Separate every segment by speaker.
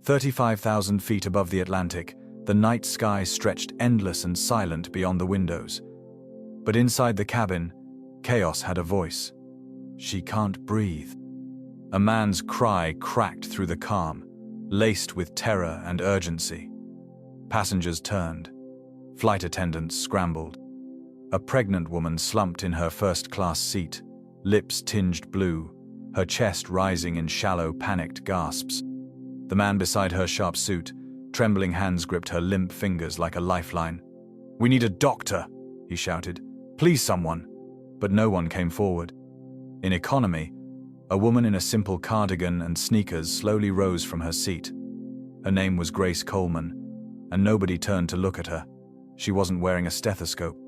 Speaker 1: 35,000 feet above the Atlantic, the night sky stretched endless and silent beyond the windows. But inside the cabin, chaos had a voice. "She can't breathe." A man's cry cracked through the calm, laced with terror and urgency. Passengers turned. Flight attendants scrambled. A pregnant woman slumped in her first-class seat, lips tinged blue, her chest rising in shallow, panicked gasps. The man beside her sharp suit, trembling hands gripped her limp fingers like a lifeline. "We need a doctor," he shouted. "Please, someone." But no one came forward. In economy, a woman in a simple cardigan and sneakers slowly rose from her seat. Her name was Grace Coleman, and nobody turned to look at her. She wasn't wearing a stethoscope.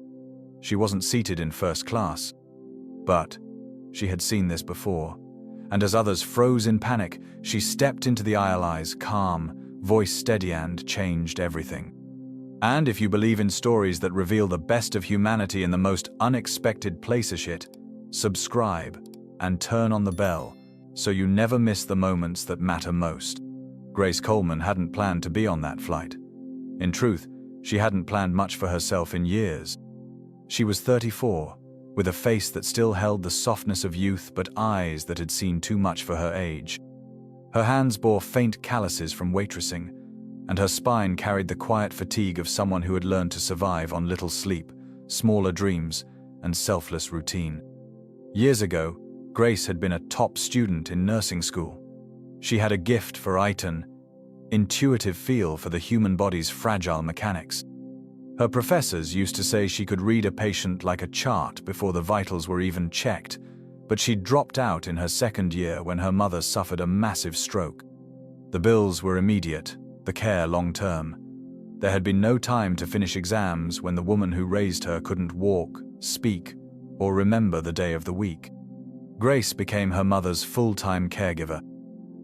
Speaker 1: She wasn't seated in first class. But she had seen this before, and as others froze in panic, she stepped into the aisle, eyes calm, voice steady, and changed everything. And if you believe in stories that reveal the best of humanity in the most unexpected places, subscribe and turn on the bell so you never miss the moments that matter most. Grace Coleman hadn't planned to be on that flight. In truth, she hadn't planned much for herself in years. She was 34, with a face that still held the softness of youth but eyes that had seen too much for her age. Her hands bore faint calluses from waitressing, and her spine carried the quiet fatigue of someone who had learned to survive on little sleep, smaller dreams, and selfless routine. Years ago, Grace had been a top student in nursing school. She had a gift for intuitive feel for the human body's fragile mechanics. Her professors used to say she could read a patient like a chart before the vitals were even checked, but she dropped out in her second year when her mother suffered a massive stroke. The bills were immediate, the care long-term. There had been no time to finish exams when the woman who raised her couldn't walk, speak, or remember the day of the week. Grace became her mother's full-time caregiver.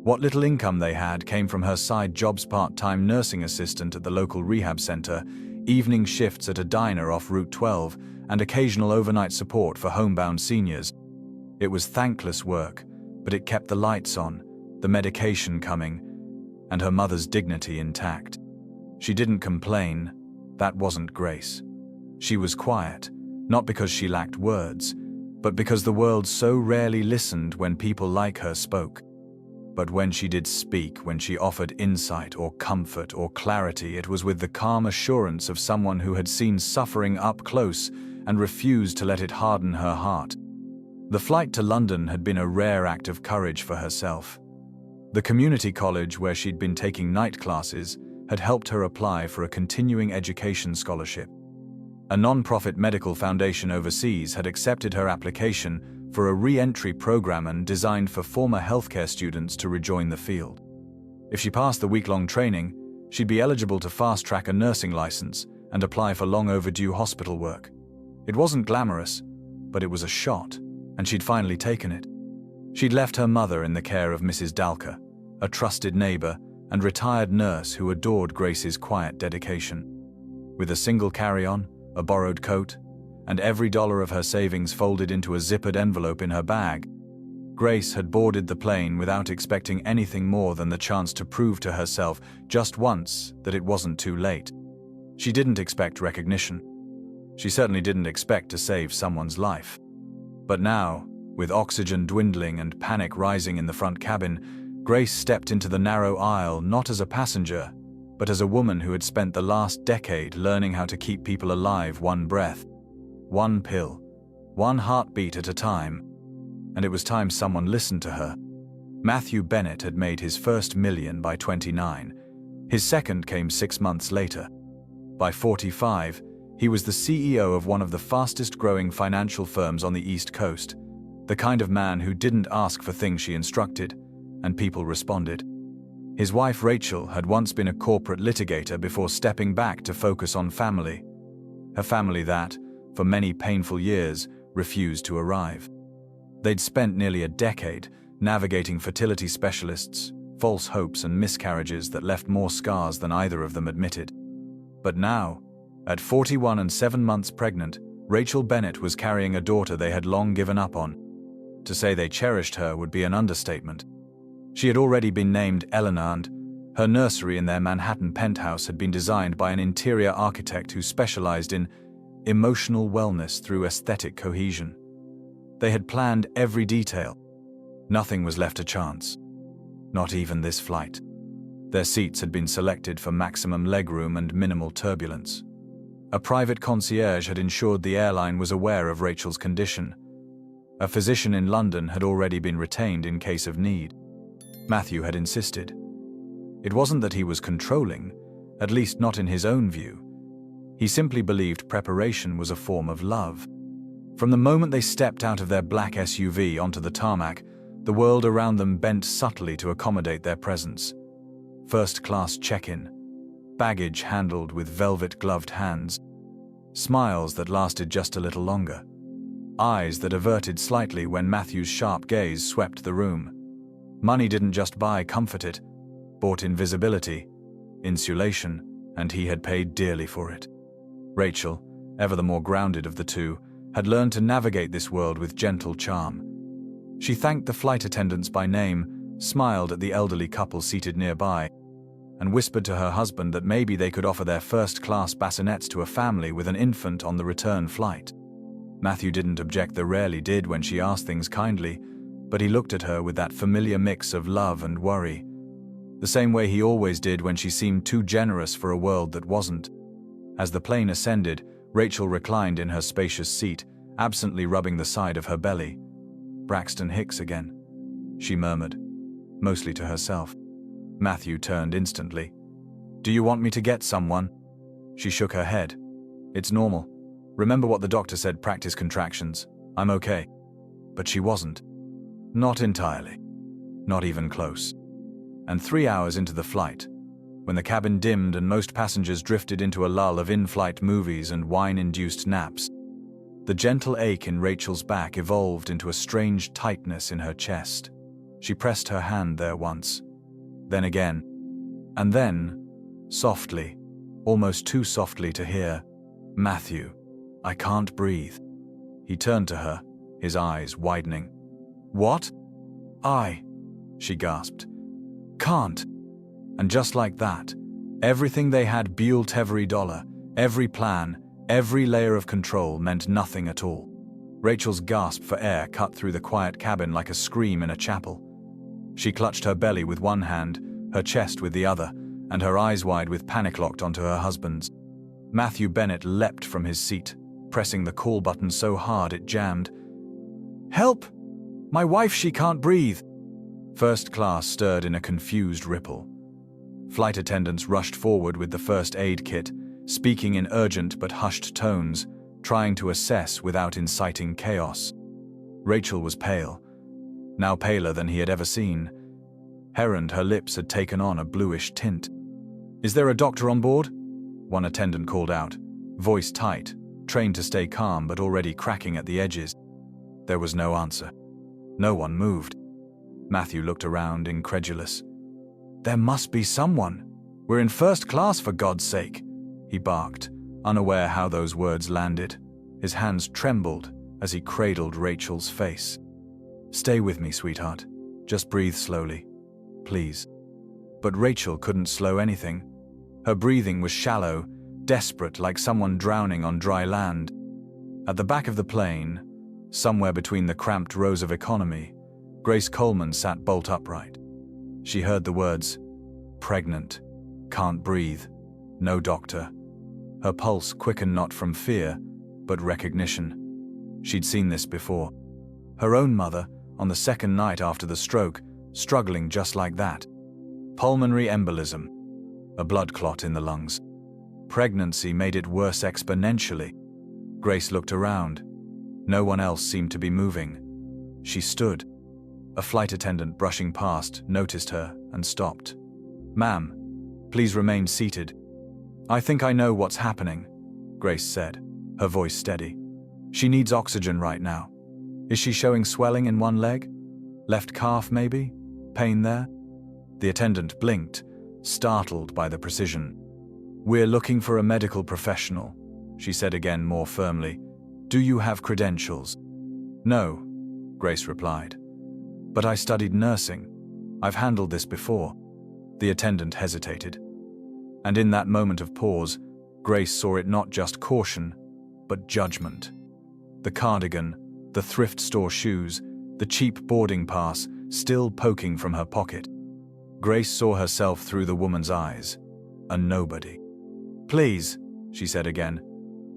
Speaker 1: What little income they had came from her side jobs: part-time nursing assistant at the local rehab center, evening shifts at a diner off Route 12, and occasional overnight support for homebound seniors. It was thankless work, but it kept the lights on, the medication coming, and her mother's dignity intact. She didn't complain. That wasn't Grace. She was quiet, not because she lacked words, but because the world so rarely listened when people like her spoke. But when she did speak, when she offered insight or comfort or clarity, it was with the calm assurance of someone who had seen suffering up close and refused to let it harden her heart. The flight to London had been a rare act of courage for herself. The community college where she'd been taking night classes had helped her apply for a continuing education scholarship. A non-profit medical foundation overseas had accepted her application for a re-entry program designed for former healthcare students to rejoin the field. If she passed the week-long training, she'd be eligible to fast-track a nursing license and apply for long-overdue hospital work. It wasn't glamorous, but it was a shot, and she'd finally taken it. She'd left her mother in the care of Mrs. Dalker, a trusted neighbor and retired nurse who adored Grace's quiet dedication. With a single carry-on, a borrowed coat, and every dollar of her savings folded into a zippered envelope in her bag, Grace had boarded the plane without expecting anything more than the chance to prove to herself just once that it wasn't too late. She didn't expect recognition. She certainly didn't expect to save someone's life. But now, with oxygen dwindling and panic rising in the front cabin, Grace stepped into the narrow aisle not as a passenger, but as a woman who had spent the last decade learning how to keep people alive one breath, one pill, one heartbeat at a time. And it was time someone listened to her. Matthew Bennett had made his first million by 29. His second came 6 months later. By 45, he was the CEO of one of the fastest-growing financial firms on the East Coast, the kind of man who didn't ask for things she instructed, and people responded. His wife Rachel had once been a corporate litigator before stepping back to focus on family. A family that, for many painful years, refused to arrive. They'd spent nearly a decade navigating fertility specialists, false hopes and miscarriages that left more scars than either of them admitted. But now, at 41 and 7 months pregnant, Rachel Bennett was carrying a daughter they had long given up on. To say they cherished her would be an understatement. She had already been named Eleanor, and Her nursery in their Manhattan penthouse had been designed by an interior architect who specialized in emotional wellness through aesthetic cohesion. They had planned every detail. Nothing was left to chance. Not even this flight. Their seats had been selected for maximum legroom and minimal turbulence. A private concierge had ensured the airline was aware of Rachel's condition. A physician in London had already been retained in case of need. Matthew had insisted. It wasn't that he was controlling, at least not in his own view. He simply believed preparation was a form of love. From the moment they stepped out of their black SUV onto the tarmac, the world around them bent subtly to accommodate their presence. First-class check-in, baggage handled with velvet-gloved hands, smiles that lasted just a little longer, eyes that averted slightly when Matthew's sharp gaze swept the room. Money didn't just buy comfort, it bought invisibility, insulation, and he had paid dearly for it. Rachel, ever the more grounded of the two, had learned to navigate this world with gentle charm. She thanked the flight attendants by name, smiled at the elderly couple seated nearby, and whispered to her husband that maybe they could offer their first-class bassinets to a family with an infant on the return flight. Matthew didn't object, they rarely did when she asked things kindly, but he looked at her with that familiar mix of love and worry, the same way he always did when she seemed too generous for a world that wasn't. As the plane ascended, Rachel reclined in her spacious seat, absently rubbing the side of her belly. "Braxton Hicks again," she murmured, mostly to herself. Matthew turned instantly. "Do you want me to get someone?" She shook her head. "It's normal. Remember what the doctor said, practice contractions. I'm okay." But she wasn't. Not entirely. Not even close. And 3 hours into the flight, when the cabin dimmed and most passengers drifted into a lull of in-flight movies and wine-induced naps, the gentle ache in Rachel's back evolved into a strange tightness in her chest. She pressed her hand there once, then again, and then, softly, almost too softly to hear, "Matthew, I can't breathe." He turned to her, his eyes widening. "What?" She gasped. "Can't." And just like that, everything they had built, every dollar, every plan, every layer of control meant nothing at all. Rachel's gasp for air cut through the quiet cabin like a scream in a chapel. She clutched her belly with one hand, her chest with the other, and her eyes wide with panic locked onto her husband's. Matthew Bennett leapt from his seat, pressing the call button so hard it jammed. "Help! My wife, she can't breathe!" First class stirred in a confused ripple. Flight attendants rushed forward with the first aid kit, speaking in urgent but hushed tones, trying to assess without inciting chaos. Rachel was pale, now paler than he had ever seen. Her lips had taken on a bluish tint. "Is there a doctor on board?" one attendant called out, voice tight, trained to stay calm but already cracking at the edges. There was no answer. No one moved. Matthew looked around, incredulous. "There must be someone. We're in first class, for God's sake," he barked, unaware how those words landed. His hands trembled as he cradled Rachel's face. "Stay with me, sweetheart. Just breathe slowly. Please." But Rachel couldn't slow anything. Her breathing was shallow, desperate, like someone drowning on dry land. At the back of the plane, somewhere between the cramped rows of economy, Grace Coleman sat bolt upright. She heard the words, "Pregnant, can't breathe, no doctor." Her pulse quickened not from fear, but recognition. She'd seen this before. Her own mother, on the second night after the stroke, struggling just like that. Pulmonary embolism, a blood clot in the lungs. Pregnancy made it worse exponentially. Grace looked around. No one else seemed to be moving. She stood. A flight attendant brushing past noticed her and stopped. "Ma'am, please remain seated." "I think I know what's happening," Grace said, her voice steady. "She needs oxygen right now. Is she showing swelling in one leg? Left calf, maybe? Pain there?" The attendant blinked, startled by the precision. "We're looking for a medical professional," she said again more firmly. "Do you have credentials?" "No," Grace replied. "But I studied nursing. I've handled this before." The attendant hesitated. And in that moment of pause, Grace saw it not just caution, but judgment. The cardigan, the thrift store shoes, the cheap boarding pass still poking from her pocket. Grace saw herself through the woman's eyes, a nobody. "Please," she said again.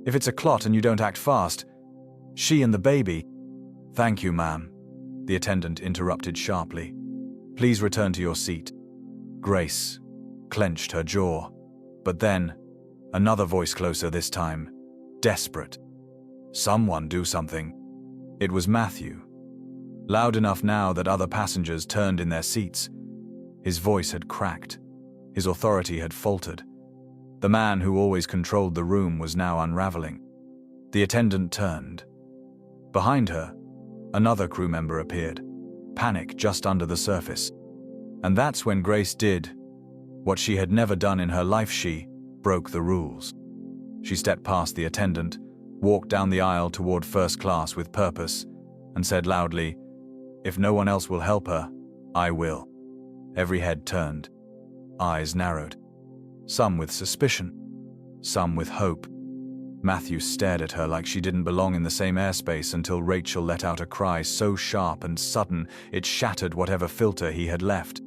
Speaker 1: "If it's a clot and you don't act fast, she and the baby—" "Thank you, ma'am," the attendant interrupted sharply. "Please return to your seat." Grace clenched her jaw. But then, another voice closer this time, desperate. "Someone do something." It was Matthew. Loud enough now that other passengers turned in their seats. His voice had cracked. His authority had faltered. The man who always controlled the room was now unraveling. The attendant turned. Behind her, another crew member appeared, panic just under the surface. And that's when Grace did what she had never done in her life. She broke the rules. She stepped past the attendant, walked down the aisle toward first class with purpose, and said loudly, "If no one else will help her, I will." Every head turned, eyes narrowed, some with suspicion, some with hope. Matthew stared at her like she didn't belong in the same airspace until Rachel let out a cry so sharp and sudden it shattered whatever filter he had left.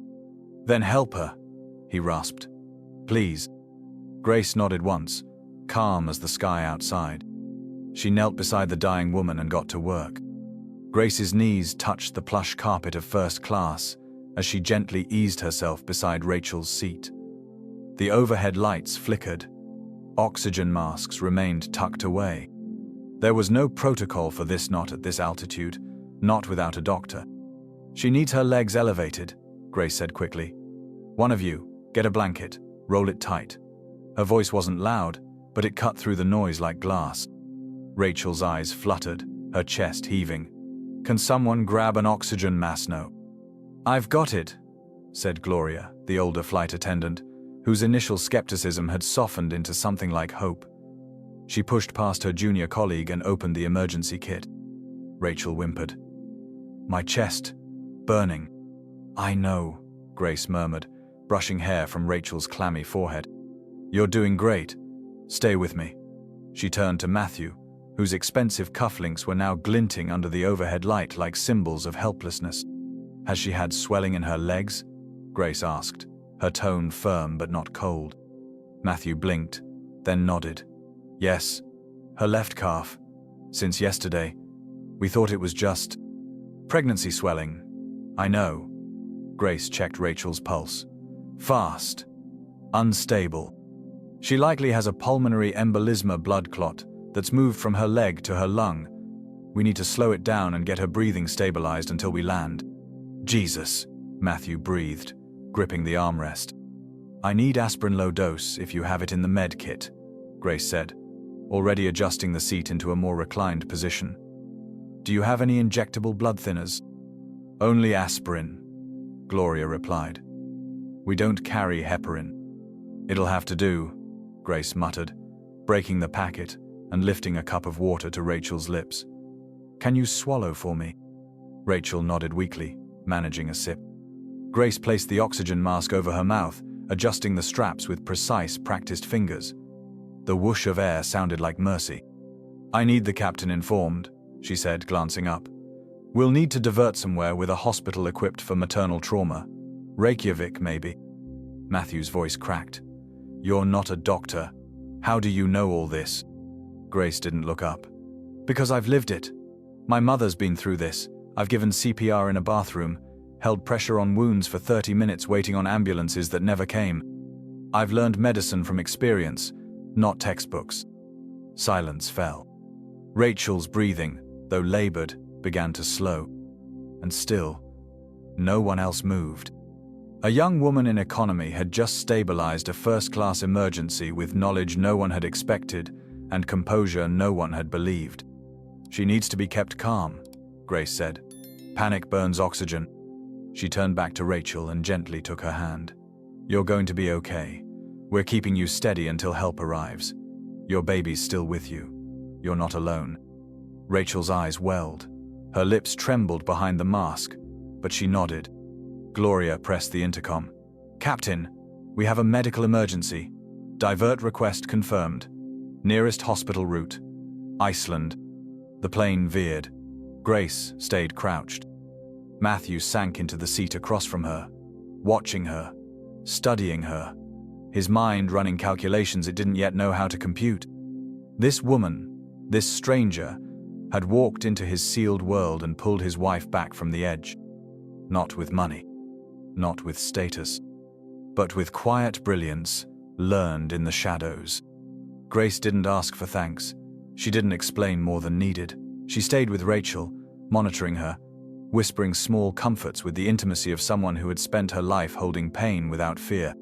Speaker 1: "Then help her," he rasped. "Please." Grace nodded once, calm as the sky outside. She knelt beside the dying woman and got to work. Grace's knees touched the plush carpet of first class as she gently eased herself beside Rachel's seat. The overhead lights flickered. Oxygen masks remained tucked away. There was no protocol for this, not at this altitude, not without a doctor. "She needs her legs elevated," Grace said quickly. "One of you, get a blanket, roll it tight." Her voice wasn't loud, but it cut through the noise like glass. Rachel's eyes fluttered, her chest heaving. "Can someone grab an oxygen mask now?" "I've got it," said Gloria, the older flight attendant, whose initial skepticism had softened into something like hope. She pushed past her junior colleague and opened the emergency kit. Rachel whimpered. "My chest, burning." "I know," Grace murmured, brushing hair from Rachel's clammy forehead. "You're doing great. Stay with me." She turned to Matthew, whose expensive cufflinks were now glinting under the overhead light like symbols of helplessness. "Has she had swelling in her legs?" Grace asked, her tone firm but not cold. Matthew blinked, then nodded. "Yes, her left calf. Since yesterday. We thought it was just pregnancy swelling." "I know." Grace checked Rachel's pulse. "Fast. Unstable. She likely has a pulmonary embolism blood clot that's moved from her leg to her lung. We need to slow it down and get her breathing stabilized until we land." "Jesus," Matthew breathed, gripping the armrest. "I need aspirin low dose if you have it in the med kit," Grace said, already adjusting the seat into a more reclined position. "Do you have any injectable blood thinners?" "Only aspirin," Gloria replied. "We don't carry heparin." "It'll have to do," Grace muttered, breaking the packet and lifting a cup of water to Rachel's lips. "Can you swallow for me?" Rachel nodded weakly, managing a sip. Grace placed the oxygen mask over her mouth, adjusting the straps with precise, practiced fingers. The whoosh of air sounded like mercy. "I need the captain informed," she said, glancing up. "We'll need to divert somewhere with a hospital equipped for maternal trauma. Reykjavik, maybe." Matthew's voice cracked. "You're not a doctor. How do you know all this?" Grace didn't look up. "Because I've lived it. My mother's been through this. I've given CPR in a bathroom, held pressure on wounds for 30 minutes waiting on ambulances that never came. I've learned medicine from experience, not textbooks." Silence fell. Rachel's breathing, though labored, began to slow. And still, no one else moved. A young woman in economy had just stabilized a first-class emergency with knowledge no one had expected and composure no one had believed. "She needs to be kept calm," Grace said. "Panic burns oxygen." She turned back to Rachel and gently took her hand. "You're going to be okay. We're keeping you steady until help arrives. Your baby's still with you. You're not alone." Rachel's eyes welled. Her lips trembled behind the mask, but she nodded. Gloria pressed the intercom. "Captain, we have a medical emergency. Divert request confirmed. Nearest hospital route. Iceland." The plane veered. Grace stayed crouched. Matthew sank into the seat across from her, watching her, studying her, his mind running calculations it didn't yet know how to compute. This woman, this stranger, had walked into his sealed world and pulled his wife back from the edge. Not with money, not with status, but with quiet brilliance learned in the shadows. Grace didn't ask for thanks. She didn't explain more than needed. She stayed with Rachel, monitoring her, whispering small comforts with the intimacy of someone who had spent her life holding pain without fear.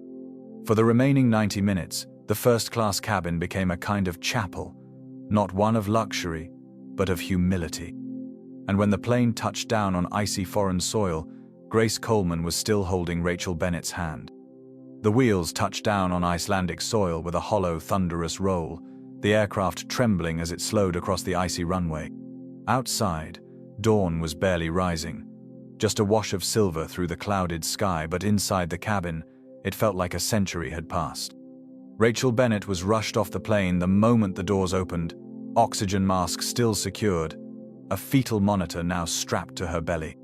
Speaker 1: For the remaining 90 minutes, the first-class cabin became a kind of chapel, not one of luxury, but of humility. And when the plane touched down on icy foreign soil, Grace Coleman was still holding Rachel Bennett's hand. The wheels touched down on Icelandic soil with a hollow, thunderous roll, the aircraft trembling as it slowed across the icy runway. Outside, dawn was barely rising, just a wash of silver through the clouded sky, but inside the cabin, it felt like a century had passed. Rachel Bennett was rushed off the plane the moment the doors opened, oxygen mask still secured, a fetal monitor now strapped to her belly.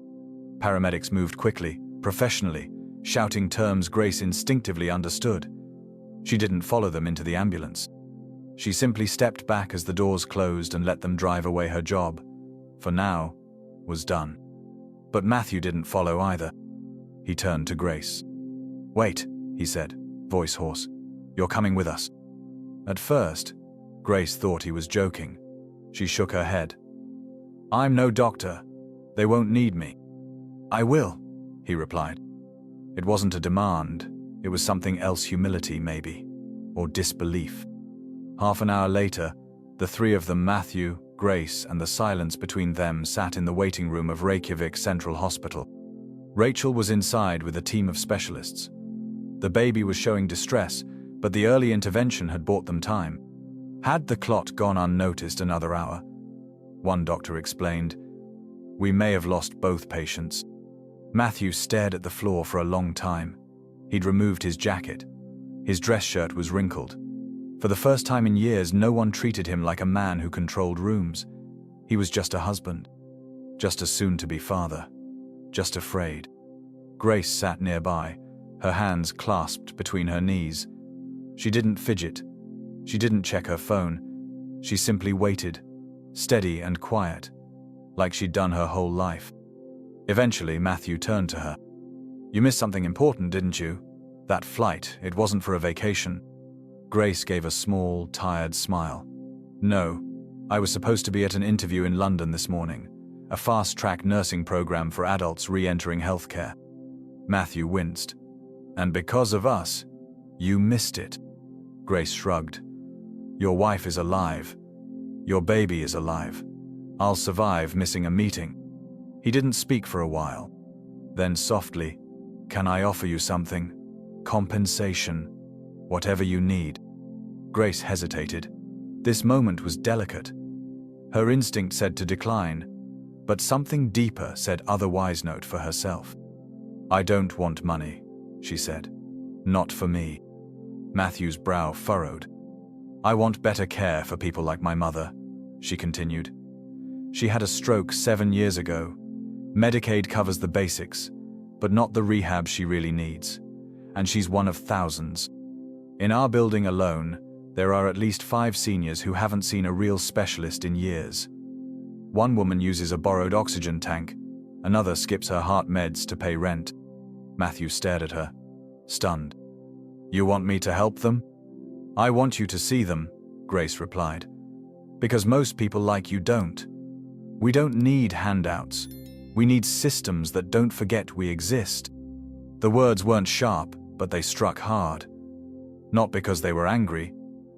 Speaker 1: Paramedics moved quickly, professionally, shouting terms Grace instinctively understood. She didn't follow them into the ambulance. She simply stepped back as the doors closed and let them drive away. Her job, for now, was done. But Matthew didn't follow either. He turned to Grace. "Wait," he said, voice hoarse. "You're coming with us." At first, Grace thought he was joking. She shook her head. "I'm no doctor. They won't need me." "I will," he replied. It wasn't a demand. It was something else, humility maybe, or disbelief. Half an hour later, the three of them, Matthew, Grace, and the silence between them, sat in the waiting room of Reykjavik Central Hospital. Rachel was inside with a team of specialists. The baby was showing distress, but the early intervention had bought them time. Had the clot gone unnoticed another hour? One doctor explained, "We may have lost both patients." Matthew stared at the floor for a long time. He'd removed his jacket. His dress shirt was wrinkled. For the first time in years, no one treated him like a man who controlled rooms. He was just a husband, just a soon-to-be father, just afraid. Grace sat nearby, her hands clasped between her knees. She didn't fidget. She didn't check her phone. She simply waited, steady and quiet, like she'd done her whole life. Eventually, Matthew turned to her. "You missed something important, didn't you? That flight, it wasn't for a vacation." Grace gave a small, tired smile. "No, I was supposed to be at an interview in London this morning, a fast-track nursing program for adults re-entering healthcare." Matthew winced. "And because of us, you missed it." Grace shrugged. "Your wife is alive. Your baby is alive. I'll survive missing a meeting." He didn't speak for a while. Then softly, "Can I offer you something? Compensation. Whatever you need." Grace hesitated. This moment was delicate. Her instinct said to decline, but something deeper said otherwise. Note for herself. "I don't want money," she said. "Not for me." Matthew's brow furrowed. "I want better care for people like my mother," she continued. "She had a stroke 7 years ago. Medicaid covers the basics, but not the rehab she really needs. And she's one of thousands. In our building alone, there are at least 5 seniors who haven't seen a real specialist in years. One woman uses a borrowed oxygen tank. Another skips her heart meds to pay rent." Matthew stared at her, stunned. "You want me to help them?" "I want you to see them," Grace replied. "Because most people like you don't. We don't need handouts. We need systems that don't forget we exist." The words weren't sharp, but they struck hard. Not because they were angry,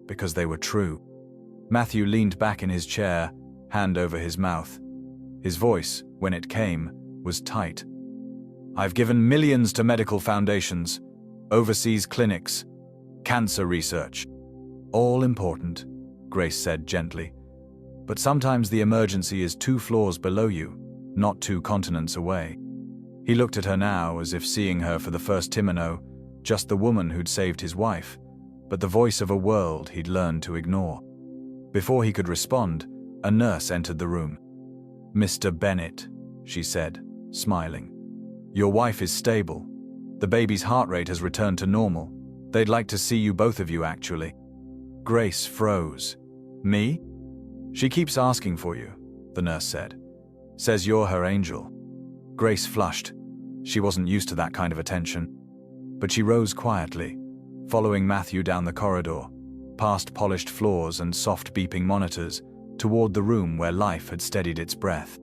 Speaker 1: because they were true. Matthew leaned back in his chair, hand over his mouth. His voice, when it came, was tight. "I've given millions to medical foundations, overseas clinics, cancer research. All important," Grace said gently. "But sometimes the emergency is 2 floors below you, not 2 continents away." He looked at her now as if seeing her for the first time. just the woman who'd saved his wife, but the voice of a world he'd learned to ignore. Before he could respond, a nurse entered the room. "Mr. Bennett," she said, smiling. "Your wife is stable. The baby's heart rate has returned to normal. They'd like to see you, both of you, actually." Grace froze. "Me?" "She keeps asking for you," the nurse said. "Says you're her angel." Grace flushed. She wasn't used to that kind of attention. But she rose quietly, following Matthew down the corridor, past polished floors and soft beeping monitors, toward the room where life had steadied its breath.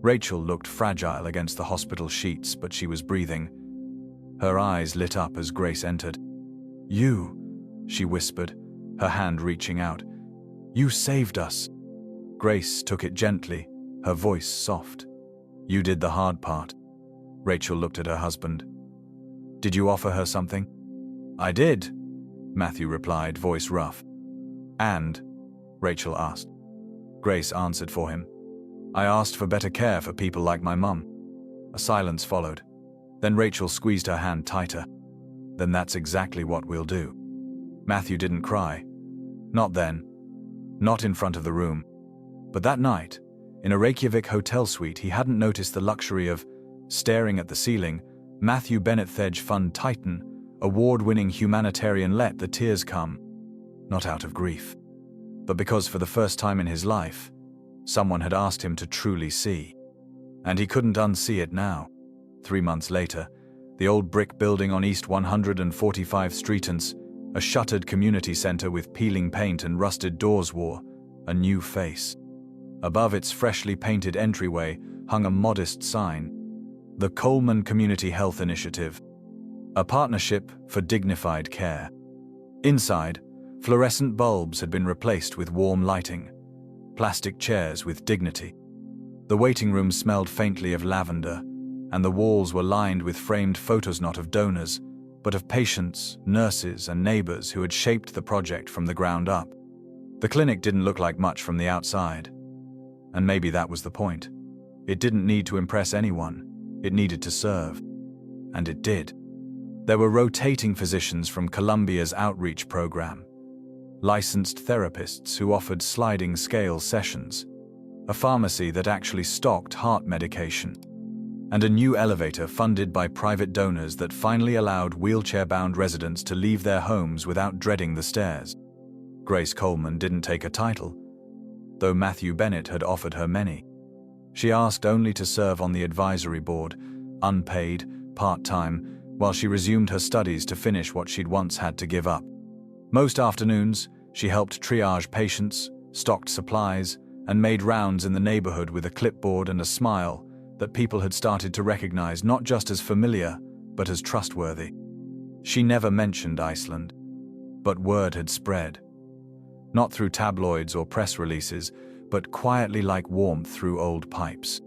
Speaker 1: Rachel looked fragile against the hospital sheets, but she was breathing. Her eyes lit up as Grace entered. "You," she whispered, her hand reaching out. "You saved us." Grace took it gently, her voice soft. "You did the hard part." Rachel looked at her husband. "Did you offer her something?" "I did," Matthew replied, voice rough. "And?" Rachel asked. Grace answered for him. "I asked for better care for people like my mum." A silence followed. Then Rachel squeezed her hand tighter. "Then that's exactly what we'll do." Matthew didn't cry. Not then. Not in front of the room. But that night, in a Reykjavik hotel suite, he hadn't noticed the luxury of staring at the ceiling. Matthew Bennett Thedge Fund Titan, award-winning humanitarian, let the tears come. Not out of grief, but because for the first time in his life, someone had asked him to truly see. And he couldn't unsee it now. 3 months later, the old brick building on East 145th Street, a shuttered community center with peeling paint and rusted doors, wore a new face. Above its freshly painted entryway hung a modest sign: the Coleman Community Health Initiative, a partnership for dignified care. Inside, fluorescent bulbs had been replaced with warm lighting, plastic chairs with dignity. The waiting room smelled faintly of lavender, and the walls were lined with framed photos not of donors, but of patients, nurses, and neighbors who had shaped the project from the ground up. The clinic didn't look like much from the outside. And maybe that was the point. It didn't need to impress anyone. It needed to serve. And it did. There were rotating physicians from Columbia's outreach program, licensed therapists who offered sliding scale sessions, a pharmacy that actually stocked heart medication, and a new elevator funded by private donors that finally allowed wheelchair-bound residents to leave their homes without dreading the stairs. Grace Coleman didn't take a title, though Matthew Bennett had offered her many. She asked only to serve on the advisory board, unpaid, part-time, while she resumed her studies to finish what she'd once had to give up. Most afternoons, she helped triage patients, stocked supplies, and made rounds in the neighborhood with a clipboard and a smile that people had started to recognize not just as familiar, but as trustworthy. She never mentioned Iceland, but word had spread. Not through tabloids or press releases, but quietly like warmth through old pipes.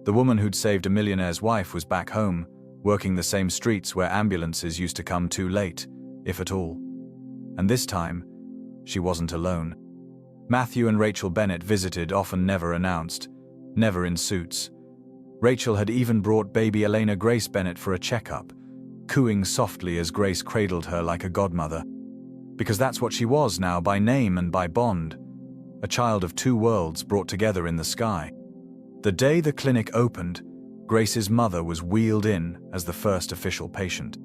Speaker 1: The woman who'd saved a millionaire's wife was back home, working the same streets where ambulances used to come too late, if at all. And this time, she wasn't alone. Matthew and Rachel Bennett visited, often never announced, never in suits. Rachel had even brought baby Elena Grace Bennett for a checkup, cooing softly as Grace cradled her like a godmother. Because that's what she was now, by name and by bond, a child of two worlds brought together in the sky. The day the clinic opened, Grace's mother was wheeled in as the first official patient.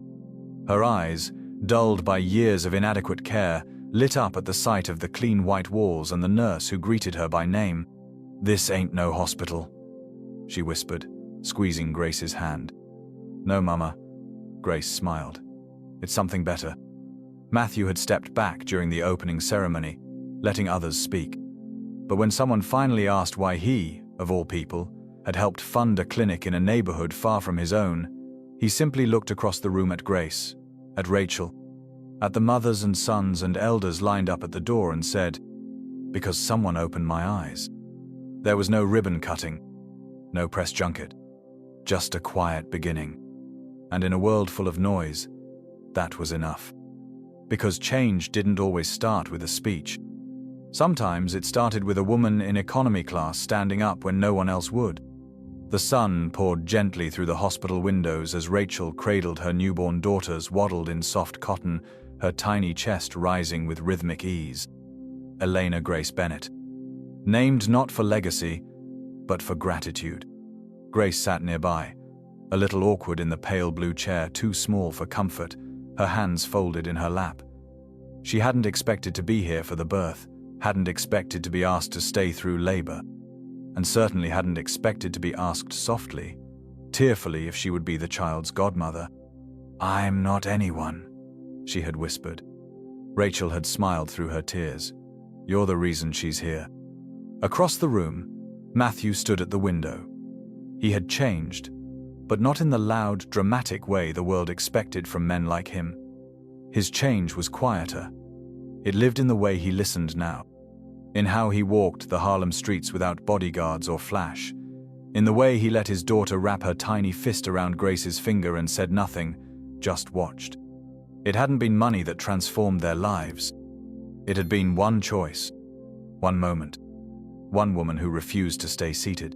Speaker 1: Her eyes, dulled by years of inadequate care, lit up at the sight of the clean white walls and the nurse who greeted her by name. "This ain't no hospital," she whispered, squeezing Grace's hand. "No, Mama," Grace smiled. "It's something better." Matthew had stepped back during the opening ceremony, letting others speak. But when someone finally asked why he, of all people, had helped fund a clinic in a neighborhood far from his own, he simply looked across the room at Grace, at Rachel, at the mothers and sons and elders lined up at the door, and said, "Because someone opened my eyes." There was no ribbon cutting, no press junket, just a quiet beginning. And in a world full of noise, that was enough. Because change didn't always start with a speech. Sometimes it started with a woman in economy class standing up when no one else would. The sun poured gently through the hospital windows as Rachel cradled her newborn daughters waddled in soft cotton, her tiny chest rising with rhythmic ease. Elena Grace Bennett. Named not for legacy, but for gratitude. Grace sat nearby, a little awkward in the pale blue chair too small for comfort, her hands folded in her lap. She hadn't expected to be here for the birth, hadn't expected to be asked to stay through labor, and certainly hadn't expected to be asked softly, tearfully if she would be the child's godmother. "I'm not anyone," she had whispered. Rachel had smiled through her tears. "You're the reason she's here." Across the room, Matthew stood at the window. He had changed, but not in the loud, dramatic way the world expected from men like him. His change was quieter. It lived in the way he listened now, in how he walked the Harlem streets without bodyguards or flash, in the way he let his daughter wrap her tiny fist around Grace's finger and said nothing, just watched. It hadn't been money that transformed their lives. It had been one choice, one moment, one woman who refused to stay seated.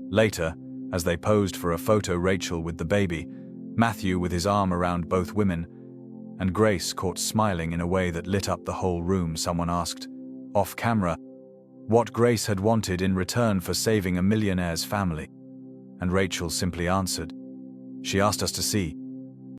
Speaker 1: Later, as they posed for a photo, Rachel with the baby, Matthew with his arm around both women, and Grace caught smiling in a way that lit up the whole room, someone asked, off camera, what Grace had wanted in return for saving a millionaire's family. And Rachel simply answered, "She asked us to see